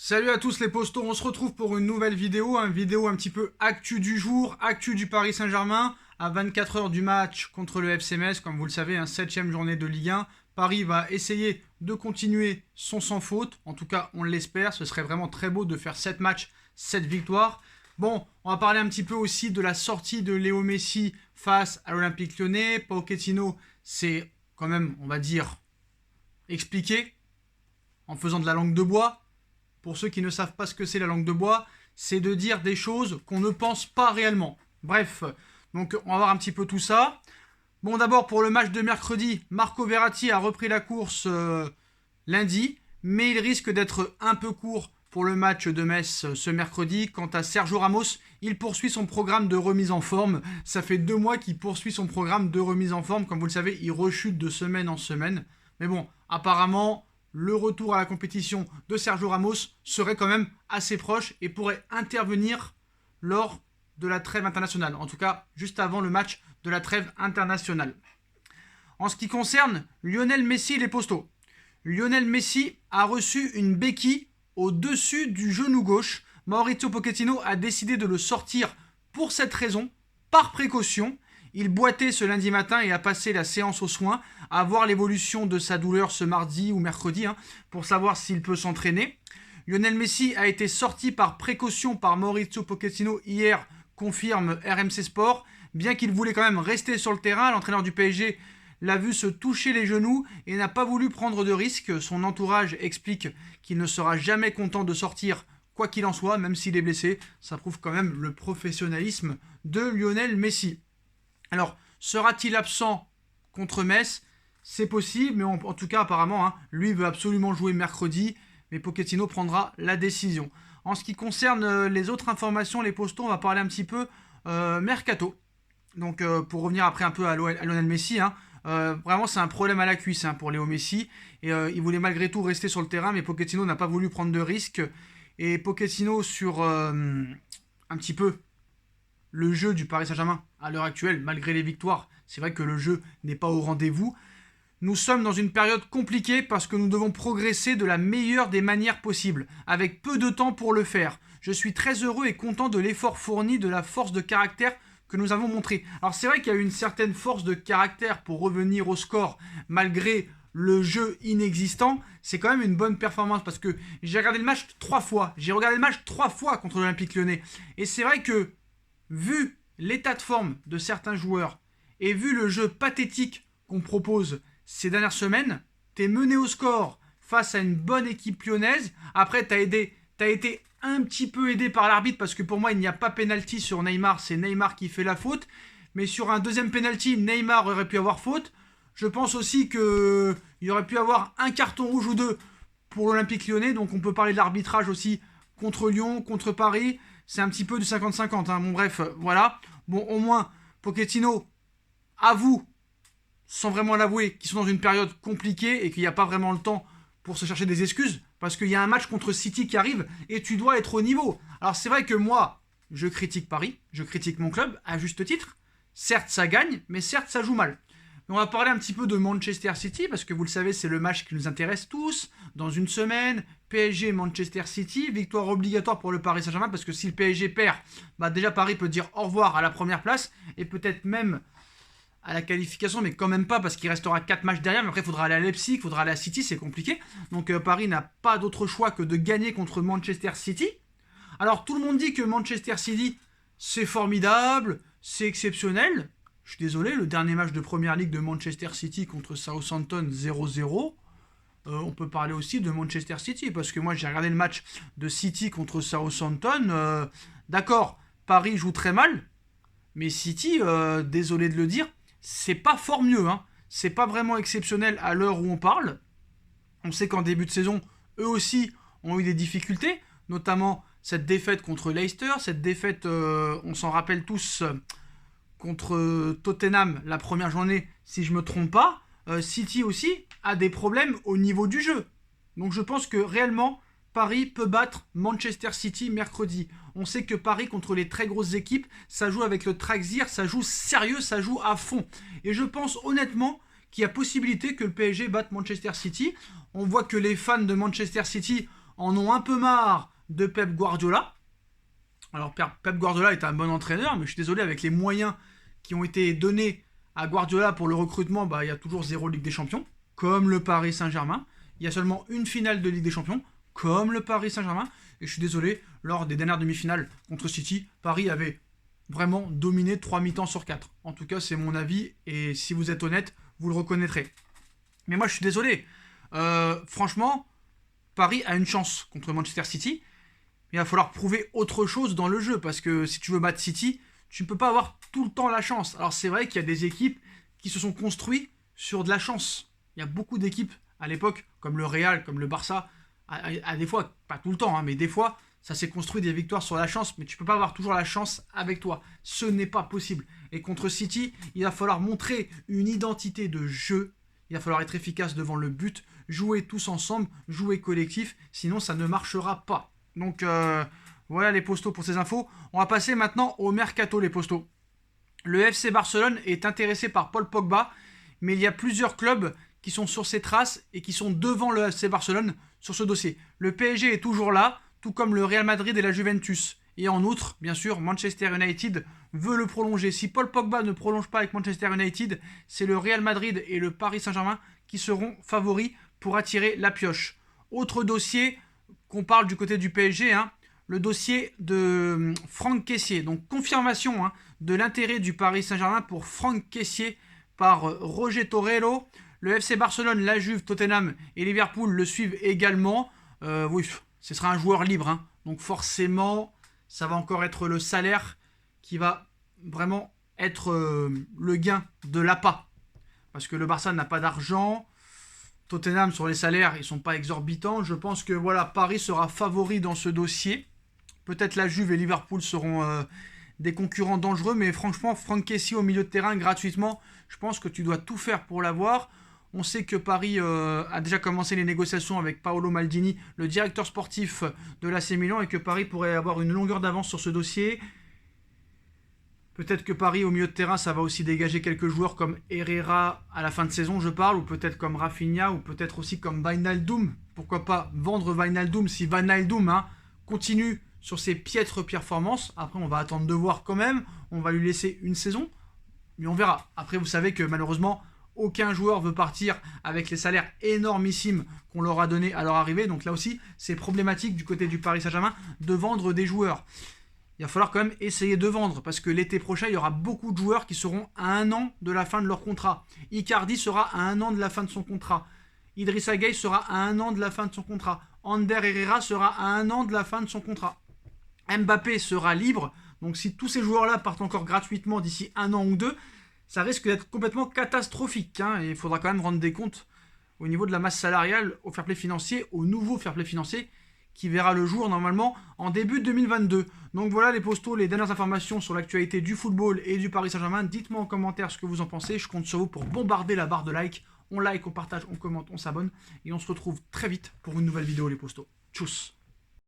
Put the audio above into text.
Salut à tous les postos, on se retrouve pour une nouvelle vidéo, une vidéo un petit peu actu du jour, actu du Paris Saint-Germain, à 24 heures du match contre le FC Metz, comme vous le savez, 7ème journée de Ligue 1. Paris va essayer de continuer son sans faute, en tout cas on l'espère, ce serait vraiment très beau de faire 7 matchs, 7 victoires. Bon, on va parler un petit peu aussi de la sortie de Léo Messi face à l'Olympique Lyonnais. Pochettino, c'est quand même, on va dire, expliqué en faisant de la langue de bois. Pour ceux qui ne savent pas ce que c'est la langue de bois, c'est de dire des choses qu'on ne pense pas réellement. Bref, donc on va voir un petit peu tout ça. Bon, d'abord pour le match de mercredi, Marco Verratti a repris la course lundi, mais il risque d'être un peu court pour le match de Metz ce mercredi. Quant à Sergio Ramos, il poursuit son programme de remise en forme. Ça fait 2 mois qu'il poursuit son programme de remise en forme. Comme vous le savez, il rechute de semaine en semaine. Mais bon, apparemment, le retour à la compétition de Sergio Ramos serait quand même assez proche et pourrait intervenir lors de la trêve internationale. En tout cas, juste avant le match de la trêve internationale. En ce qui concerne Lionel Messi et les postos, Lionel Messi a reçu une béquille au-dessus du genou gauche. Mauricio Pochettino a décidé de le sortir pour cette raison, par précaution. Il boitait ce lundi matin et a passé la séance aux soins à voir l'évolution de sa douleur ce mardi ou mercredi pour savoir s'il peut s'entraîner. Lionel Messi a été sorti par précaution par Mauricio Pochettino hier, confirme RMC Sport. Bien qu'il voulait quand même rester sur le terrain, l'entraîneur du PSG l'a vu se toucher les genoux et n'a pas voulu prendre de risques. Son entourage explique qu'il ne sera jamais content de sortir quoi qu'il en soit, même s'il est blessé. Ça prouve quand même le professionnalisme de Lionel Messi. Alors, sera-t-il absent contre Metz? C'est possible, mais en tout cas, apparemment, lui veut absolument jouer mercredi, mais Pochettino prendra la décision. En ce qui concerne les autres informations, les postos, on va parler un petit peu mercato. Donc, pour revenir après un peu à Lionel Messi, vraiment, c'est un problème à la cuisse pour Léo Messi. Et il voulait malgré tout rester sur le terrain, mais Pochettino n'a pas voulu prendre de risques. Et Pochettino, sur un petit peu le jeu du Paris Saint-Germain à l'heure actuelle, malgré les victoires, c'est vrai que le jeu n'est pas au rendez-vous. Nous sommes dans une période compliquée parce que nous devons progresser de la meilleure des manières possibles, avec peu de temps pour le faire. Je suis très heureux et content de l'effort fourni, de la force de caractère que nous avons montré. Alors c'est vrai qu'il y a eu une certaine force de caractère pour revenir au score, malgré le jeu inexistant. C'est quand même une bonne performance parce que j'ai regardé le match 3 fois. J'ai regardé le match 3 fois contre l'Olympique Lyonnais. Et c'est vrai que vu l'état de forme de certains joueurs et vu le jeu pathétique qu'on propose ces dernières semaines, t'es mené au score face à une bonne équipe lyonnaise. Après, t'as été un petit peu aidé par l'arbitre parce que pour moi, il n'y a pas pénalty sur Neymar. C'est Neymar qui fait la faute. Mais sur un deuxième pénalty, Neymar aurait pu avoir faute. Je pense aussi qu'il y aurait pu avoir un carton rouge ou deux pour l'Olympique Lyonnais. Donc on peut parler de l'arbitrage aussi contre Lyon, contre Paris. C'est un petit peu du 50-50. Bon bref, voilà. Bon, au moins, Pochettino avoue, sans vraiment l'avouer, qu'ils sont dans une période compliquée et qu'il n'y a pas vraiment le temps pour se chercher des excuses. Parce qu'il y a un match contre City qui arrive et tu dois être au niveau. Alors c'est vrai que moi, je critique Paris, je critique mon club, à juste titre. Certes, ça gagne, mais certes, ça joue mal. On va parler un petit peu de Manchester City, parce que vous le savez, c'est le match qui nous intéresse tous. Dans une semaine, PSG Manchester City, victoire obligatoire pour le Paris Saint-Germain, parce que si le PSG perd, déjà Paris peut dire au revoir à la première place, et peut-être même à la qualification, mais quand même pas, parce qu'il restera 4 matchs derrière, mais après il faudra aller à Leipzig, il faudra aller à City, c'est compliqué. Donc Paris n'a pas d'autre choix que de gagner contre Manchester City. Alors tout le monde dit que Manchester City, c'est formidable, c'est exceptionnel. Je suis désolé, le dernier match de Première Ligue de Manchester City contre Southampton 0-0, on peut parler aussi de Manchester City, parce que moi j'ai regardé le match de City contre Southampton, d'accord, Paris joue très mal, mais City, désolé de le dire, c'est pas fort mieux, c'est pas vraiment exceptionnel à l'heure où on parle. On sait qu'en début de saison, eux aussi ont eu des difficultés, notamment cette défaite contre Leicester, cette défaite, on s'en rappelle tous, contre Tottenham la première journée, si je ne me trompe pas. City aussi a des problèmes au niveau du jeu. Donc je pense que réellement, Paris peut battre Manchester City mercredi. On sait que Paris, contre les très grosses équipes, ça joue avec le Traxxir, ça joue sérieux, ça joue à fond. Et je pense honnêtement qu'il y a possibilité que le PSG batte Manchester City. On voit que les fans de Manchester City en ont un peu marre de Pep Guardiola. Alors Pep Guardiola est un bon entraîneur, mais je suis désolé, avec les moyens qui ont été donnés à Guardiola pour le recrutement, il y a toujours 0 Ligue des Champions, comme le Paris Saint-Germain. Il y a seulement une finale de Ligue des Champions, comme le Paris Saint-Germain. Et je suis désolé, lors des dernières demi-finales contre City, Paris avait vraiment dominé 3 mi-temps sur 4. En tout cas, c'est mon avis, et si vous êtes honnête, vous le reconnaîtrez. Mais moi, je suis désolé. Franchement, Paris a une chance contre Manchester City. Il va falloir prouver autre chose dans le jeu, parce que si tu veux battre City, tu ne peux pas avoir tout le temps la chance. Alors c'est vrai qu'il y a des équipes qui se sont construites sur de la chance. Il y a beaucoup d'équipes à l'époque, comme le Real, comme le Barça, à des fois, pas tout le temps, mais des fois, ça s'est construit des victoires sur la chance, mais tu ne peux pas avoir toujours la chance avec toi. Ce n'est pas possible. Et contre City, il va falloir montrer une identité de jeu. Il va falloir être efficace devant le but, jouer tous ensemble, jouer collectif, sinon ça ne marchera pas. Donc voilà les postos pour ces infos. On va passer maintenant au mercato, les postos. Le FC Barcelone est intéressé par Paul Pogba, mais il y a plusieurs clubs qui sont sur ses traces et qui sont devant le FC Barcelone sur ce dossier. Le PSG est toujours là, tout comme le Real Madrid et la Juventus. Et en outre, bien sûr, Manchester United veut le prolonger. Si Paul Pogba ne prolonge pas avec Manchester United, c'est le Real Madrid et le Paris Saint-Germain qui seront favoris pour attirer la pioche. Autre dossier qu'on parle du côté du PSG, le dossier de Franck Kessié. Donc confirmation de l'intérêt du Paris Saint-Germain pour Franck Kessié par Roger Torrello. Le FC Barcelone, la Juve, Tottenham et Liverpool le suivent également. Oui, ce sera un joueur libre. Donc forcément, ça va encore être le salaire qui va vraiment être le gain de l'appât. Parce que le Barça n'a pas d'argent. Tottenham, sur les salaires, ils ne sont pas exorbitants. Je pense que voilà, Paris sera favori dans ce dossier. Peut-être la Juve et Liverpool seront des concurrents dangereux. Mais franchement, Franck Kessié au milieu de terrain, gratuitement, je pense que tu dois tout faire pour l'avoir. On sait que Paris a déjà commencé les négociations avec Paolo Maldini, le directeur sportif de l'AC Milan, et que Paris pourrait avoir une longueur d'avance sur ce dossier. Peut-être que Paris, au milieu de terrain, ça va aussi dégager quelques joueurs comme Herrera à la fin de saison, je parle, ou peut-être comme Rafinha, ou peut-être aussi comme Wijnaldum. Pourquoi pas vendre Wijnaldum si Wijnaldum continue sur ses piètres performances. Après, on va attendre de voir quand même. On va lui laisser une saison, mais on verra. Après, vous savez que malheureusement, aucun joueur veut partir avec les salaires énormissimes qu'on leur a donnés à leur arrivée. Donc là aussi, c'est problématique du côté du Paris Saint-Germain de vendre des joueurs. Il va falloir quand même essayer de vendre, parce que l'été prochain, il y aura beaucoup de joueurs qui seront à 1 an de la fin de leur contrat. Icardi sera à 1 an de la fin de son contrat. Idrissa Gueye sera à 1 an de la fin de son contrat. Ander Herrera sera à 1 an de la fin de son contrat. Mbappé sera libre. Donc si tous ces joueurs-là partent encore gratuitement d'ici 1 an ou 2, ça risque d'être complètement catastrophique. Et il faudra quand même rendre des comptes au niveau de la masse salariale, au fair play financier, au nouveau fair play financier, qui verra le jour normalement en début 2022. Donc voilà les postos, les dernières informations sur l'actualité du football et du Paris Saint-Germain. Dites-moi en commentaire ce que vous en pensez. Je compte sur vous pour bombarder la barre de like. On like, on partage, on commente, on s'abonne. Et on se retrouve très vite pour une nouvelle vidéo les postos. Tchuss.